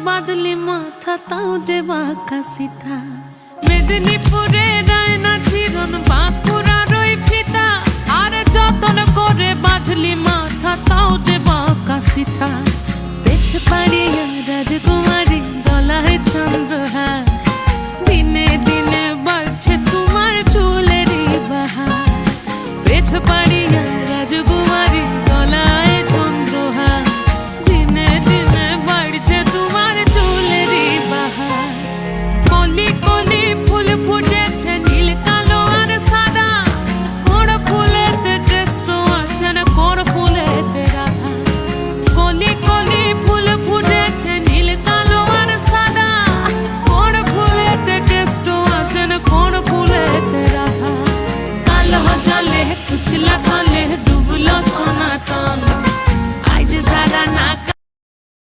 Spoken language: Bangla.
বাদলি মাথা তাও যে বাঁকা সিথা। মেদিনীপুরে রায়না চিরন বাঁকুড়ার ওই ফিতা, আরে যতন করে বাঁধলি মাথা তাও যে বাঁকা সিথা। পেছ